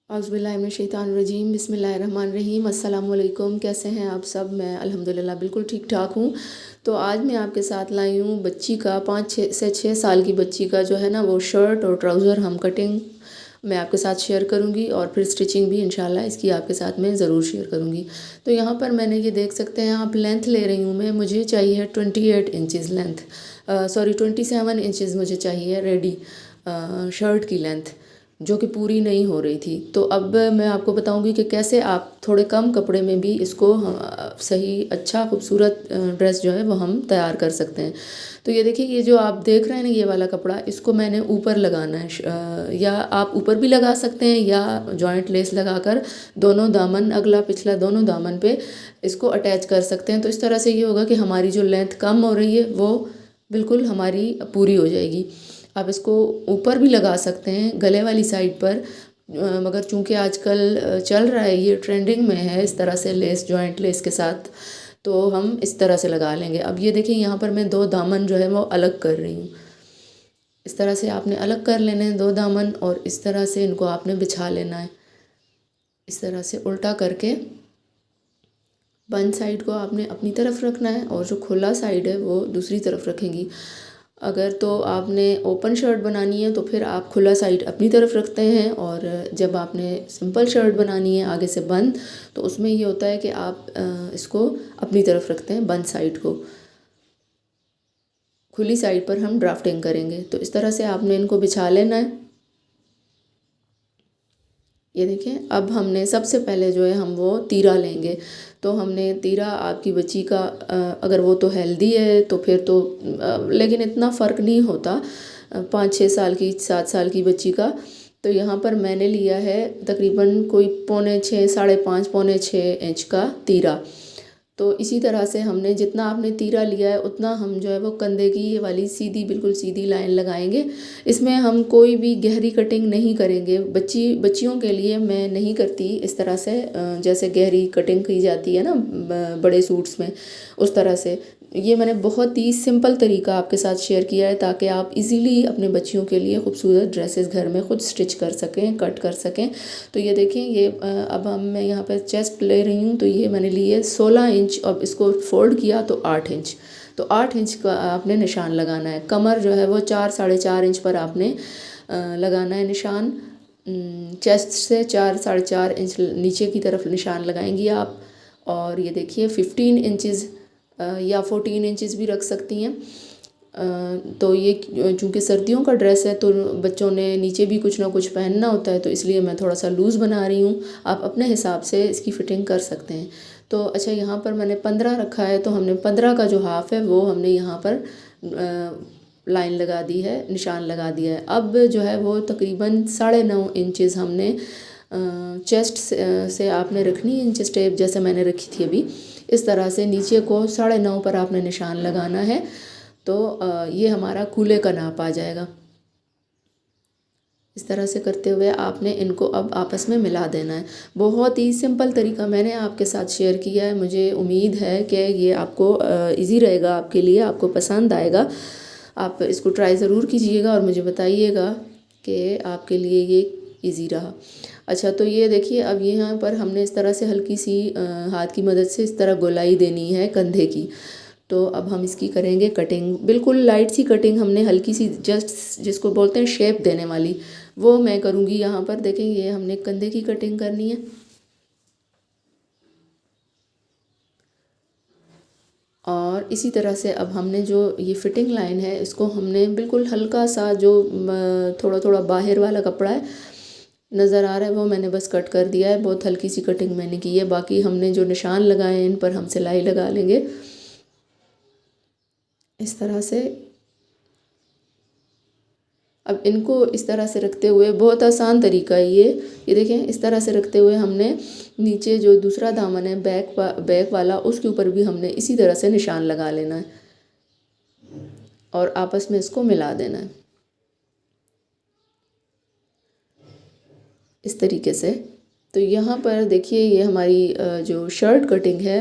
औज़ुबिल्लाहिमिनश्शैतानिर्रजीम बिस्मिल्लाहिर्रहमानिर्रहीम अस्सलाम वालेकुम। कैसे हैं आप सब? मैं अल्हम्दुलिल्लाह बिल्कुल ठीक ठाक हूँ। तो आज मैं आपके साथ लाई हूँ बच्ची का 5 से 6 साल की बच्ची का जो है ना वो शर्ट और ट्राउज़र हम कटिंग मैं आपके साथ शेयर करूँगी और फिर स्टिचिंग भी इंशाल्लाह इसकी आपके साथ मैं ज़रूर शेयर करूँगी। तो यहाँ पर मैंने ये देख सकते हैं आप लेंथ ले रही हूँ मैं, मुझे चाहिए 28 इंचज़ लेंथ, सॉरी 27 इंचज़ मुझे चाहिए रेडी शर्ट की लेंथ, जो कि पूरी नहीं हो रही थी। तो अब मैं आपको बताऊंगी कि कैसे आप थोड़े कम कपड़े में भी इसको सही अच्छा खूबसूरत ड्रेस जो है वो हम तैयार कर सकते हैं। तो ये देखिए, ये जो आप देख रहे हैं ना ये वाला कपड़ा, इसको मैंने ऊपर लगाना है, या आप ऊपर भी लगा सकते हैं या जॉइंट लेस लगाकर दोनों दामन, अगला पिछला दोनों दामन पे इसको अटैच कर सकते हैं। तो इस तरह से ये होगा कि हमारी जो लेंथ कम हो रही है वो बिल्कुल हमारी पूरी हो जाएगी। आप इसको ऊपर भी लगा सकते हैं गले वाली साइड पर, मगर चूंकि आजकल चल रहा है, ये ट्रेंडिंग में है इस तरह से लेस, जॉइंट लेस के साथ, तो हम इस तरह से लगा लेंगे। अब ये देखिए यहाँ पर मैं दो दामन जो है वो अलग कर रही हूँ। इस तरह से आपने अलग कर लेने हैं दो दामन, और इस तरह से इनको आपने बिछा लेना है। इस तरह से उल्टा करके बंद साइड को आपने अपनी तरफ रखना है और जो खुला साइड है वो दूसरी तरफ रखेंगी। अगर तो आपने ओपन शर्ट बनानी है तो फिर आप खुला साइड अपनी तरफ रखते हैं, और जब आपने सिंपल शर्ट बनानी है आगे से बंद, तो उसमें ये होता है कि आप इसको अपनी तरफ रखते हैं बंद साइड को। खुली साइड पर हम ड्राफ्टिंग करेंगे। तो इस तरह से आपने इनको बिछा लेना है। ये देखें, अब हमने सबसे पहले जो है हम वो तीरा लेंगे। तो हमने तीरा आपकी बच्ची का, अगर वो तो हेल्दी है तो फिर तो लेकिन इतना फ़र्क नहीं होता 5-6 साल की, 7 साल की बच्ची का। तो यहाँ पर मैंने लिया है तकरीबन कोई 5.25, 5.5, 5.6 इंच का तीरा। तो इसी तरह से हमने जितना आपने तीरा लिया है उतना हम जो है वो कंधे की ये वाली सीधी, बिल्कुल सीधी लाइन लगाएंगे। इसमें हम कोई भी गहरी कटिंग नहीं करेंगे। बच्चियों के लिए मैं नहीं करती इस तरह से, जैसे गहरी कटिंग की जाती है ना बड़े सूट्स में, उस तरह से। ये मैंने बहुत ही सिंपल तरीका आपके साथ शेयर किया है ताकि आप इजीली अपने बच्चियों के लिए खूबसूरत ड्रेसेस घर में खुद स्टिच कर सकें, कट कर सकें। तो ये देखें, ये अब मैं यहाँ पर चेस्ट ले रही हूँ, तो ये मैंने लिए 16 इंच। अब इसको फोल्ड किया तो 8 इंच, तो 8 इंच का आपने निशान लगाना है। कमर जो है वो 4-4.5 इंच पर आपने लगाना है निशान। चेस्ट से 4-4.5 इंच नीचे की तरफ निशान लगाएंगी आप। और ये देखिए 15 इंचज़ या 14 इंचज़ भी रख सकती हैं। तो ये चूँकि सर्दियों का ड्रेस है तो बच्चों ने नीचे भी कुछ ना कुछ पहनना होता है, तो इसलिए मैं थोड़ा सा लूज़ बना रही हूँ। आप अपने हिसाब से इसकी फ़िटिंग कर सकते हैं। तो अच्छा, यहाँ पर मैंने 15 रखा है, तो हमने 15 का जो हाफ़ है वो हमने यहाँ पर लाइन लगा दी है, निशान लगा दिया है। अब जो है वो तकरीबन 9.5 इंचज़ हमने चेस्ट से आपने रखनी है, इंच टेप जैसे मैंने रखी थी अभी। इस तरह से नीचे को 9.5 पर आपने निशान लगाना है। तो ये हमारा कूल्हे का नाप आ जाएगा। इस तरह से करते हुए आपने इनको अब आपस में मिला देना है। बहुत ही सिंपल तरीका मैंने आपके साथ शेयर किया है। मुझे उम्मीद है कि ये आपको इजी रहेगा, आपके लिए, आपको पसंद आएगा। आप इसको ट्राई ज़रूर कीजिएगा और मुझे बताइएगा कि आपके लिए ये इजी रहा। अच्छा, तो ये देखिए, अब यहाँ पर हमने इस तरह से हल्की सी हाथ की मदद से इस तरह गोलाई देनी है कंधे की। तो अब हम इसकी करेंगे कटिंग, बिल्कुल लाइट सी कटिंग हमने, हल्की सी, जस्ट जिसको बोलते हैं शेप देने वाली, वो मैं करूँगी यहाँ पर। देखेंगे, ये हमने कंधे की कटिंग करनी है। और इसी तरह से अब हमने जो ये फिटिंग लाइन है इसको हमने बिल्कुल हल्का सा, जो थोड़ा थोड़ा बाहर वाला कपड़ा है नज़र आ रहा है वो मैंने बस कट कर दिया है। बहुत हल्की सी कटिंग मैंने की है। बाकी हमने जो निशान लगाए हैं इन पर हम सिलाई लगा लेंगे इस तरह से। अब इनको इस तरह से रखते हुए, बहुत आसान तरीका है ये देखें, इस तरह से रखते हुए हमने नीचे जो दूसरा दामन है बैक वाला, उसके ऊपर भी हमने इसी तरह से निशान लगा लेना है और आपस में इसको मिला देना है इस तरीके से। तो यहाँ पर देखिए, ये हमारी जो शर्ट कटिंग है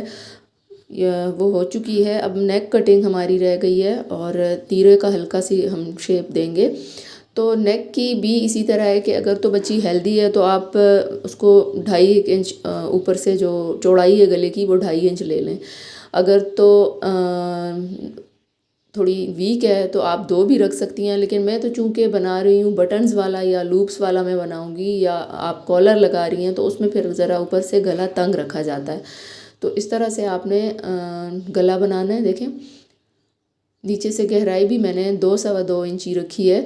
वो हो चुकी है। अब नेक कटिंग हमारी रह गई है और तीरे का हल्का सी हम शेप देंगे। तो नेक की भी इसी तरह है कि अगर तो बच्ची हेल्दी है तो आप उसको 2.5 इंच ऊपर से जो चौड़ाई है गले की वो 2.5 इंच ले लें। अगर तो थोड़ी वीक है तो आप 2 भी रख सकती हैं, लेकिन मैं तो चूँकि बना रही हूँ बटन्स वाला या लूप्स वाला मैं बनाऊँगी, या आप कॉलर लगा रही हैं तो उसमें फिर ज़रा ऊपर से गला तंग रखा जाता है। तो इस तरह से आपने गला बनाना है। देखें, नीचे से गहराई भी मैंने 2 सवा 2 इंच ही रखी है।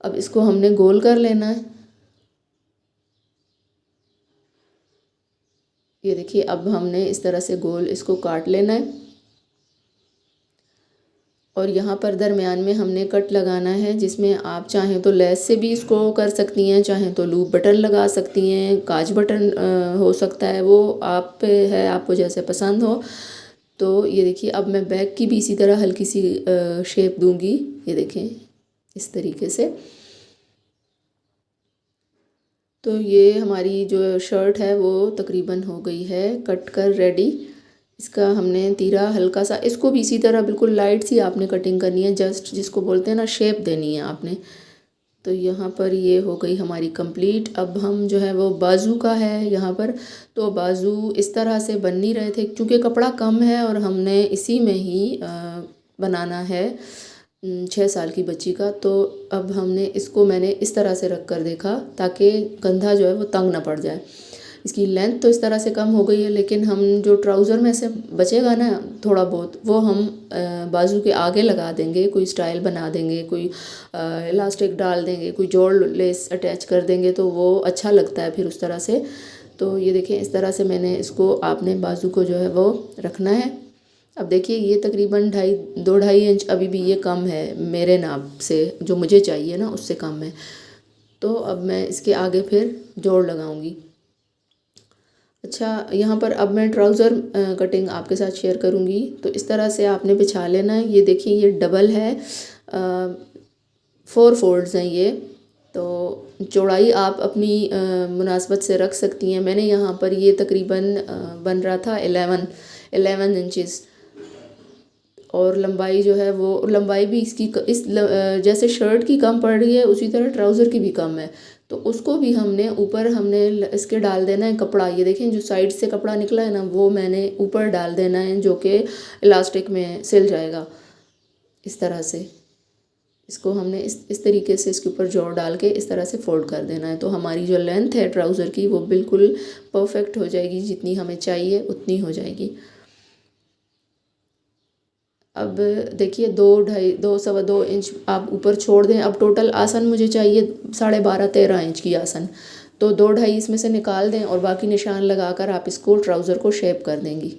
अब इसको हमने गोल कर लेना है। ये देखिए, अब हमने इस तरह से गोल इसको काट लेना है और यहाँ पर दरमियान में हमने कट लगाना है, जिसमें आप चाहें तो लेस से भी इसको कर सकती हैं, चाहें तो लूप बटन लगा सकती हैं, काज बटन हो सकता है, वो आप पे है, आपको जैसे पसंद हो। तो ये देखिए, अब मैं बैक की भी इसी तरह हल्की सी शेप दूंगी। ये देखें इस तरीके से। तो ये हमारी जो शर्ट है वो तकरीबन हो गई है कट कर रेडी। इसका हमने तीरा हल्का सा, इसको भी इसी तरह बिल्कुल लाइट सी आपने कटिंग करनी है, जस्ट जिसको बोलते हैं ना शेप देनी है आपने। तो यहाँ पर ये हो गई हमारी कंप्लीट। अब हम जो है वो बाजू का है यहाँ पर, तो बाजू इस तरह से बन नहीं रहे थे क्योंकि कपड़ा कम है और हमने इसी में ही बनाना है 6 साल की बच्ची का। तो अब हमने इसको मैंने इस तरह से रख कर देखा ताकि कंधा जो है वो तंग ना पड़ जाए। इसकी लेंथ तो इस तरह से कम हो गई है, लेकिन हम जो ट्राउज़र में से बचेगा ना थोड़ा बहुत, वो हम बाजू के आगे लगा देंगे, कोई स्टाइल बना देंगे, कोई इलास्टिक डाल देंगे, कोई जोड़ लेस अटैच कर देंगे, तो वो अच्छा लगता है फिर उस तरह से। तो ये देखें, इस तरह से मैंने इसको आपने बाजू को जो है वो रखना है। अब देखिए, ये तकरीबन 2.5 इंच अभी भी ये कम है मेरे नाप से, जो मुझे चाहिए ना उससे कम है। तो अब मैं इसके आगे फिर जोड़ लगाऊंगी। अच्छा, यहाँ पर अब मैं ट्राउज़र कटिंग आपके साथ शेयर करूँगी। तो इस तरह से आपने बिछा लेना है। ये देखिए, ये डबल है, 4 फोल्ड्स हैं ये। तो चौड़ाई आप अपनी मुनासबत से रख सकती हैं। मैंने यहाँ पर ये तकरीबन बन रहा था 11 इंचज़, और लंबाई जो है वो लंबाई भी इसकी जैसे शर्ट की कम पड़ रही है उसी तरह ट्राउज़र की भी कम है। तो उसको भी हमने ऊपर हमने इसके डाल देना है कपड़ा। ये देखें, जो साइड से कपड़ा निकला है ना वो मैंने ऊपर डाल देना है, जो कि इलास्टिक में सिल जाएगा इस तरह से। इसको हमने इस तरीके से इसके ऊपर जोड़ डाल के इस तरह से फोल्ड कर देना है। तो हमारी जो लेंथ है ट्राउज़र की वो बिल्कुल परफेक्ट हो जाएगी, जितनी हमें चाहिए उतनी हो जाएगी। अब देखिए, 2 सवा 2 इंच आप ऊपर छोड़ दें। अब टोटल आसन मुझे चाहिए 12.5-13 इंच की आसन, तो 2-2.5 इसमें से निकाल दें और बाकी निशान लगाकर आप इसको ट्राउज़र को शेप कर देंगी।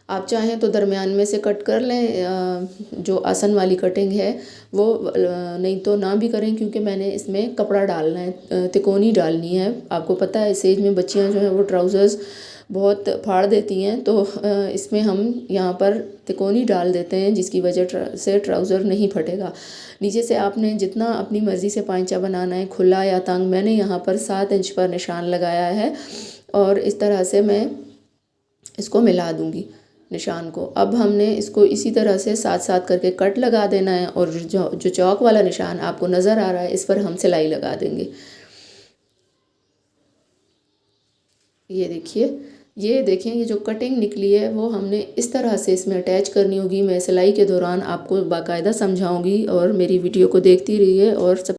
आप चाहें तो दरमियान में से कट कर लें, जो आसन वाली कटिंग है वो, नहीं तो ना भी करें, क्योंकि मैंने इसमें कपड़ा डालना है, तिकोनी डालनी है। आपको पता है इस एज में बच्चियां जो हैं वो ट्राउज़र्स बहुत फाड़ देती हैं, तो इसमें हम यहाँ पर तिकोनी डाल देते हैं, जिसकी वजह से ट्राउज़र नहीं फटेगा। नीचे से आपने जितना अपनी मर्ज़ी से पांचा बनाना है, खुला या तंग। मैंने यहाँ पर 7 इंच पर निशान लगाया है और इस तरह से मैं इसको मिला दूँगी निशान को। अब हमने इसको इसी तरह से साथ साथ करके कट लगा देना है, और जो चौक वाला निशान आपको नज़र आ रहा है इस पर हम सिलाई लगा देंगे। ये देखिए, ये देखें, ये जो कटिंग निकली है वो हमने इस तरह से इसमें अटैच करनी होगी। मैं सिलाई के दौरान आपको बाकायदा समझाऊंगी, और मेरी वीडियो को देखती रहिए और सब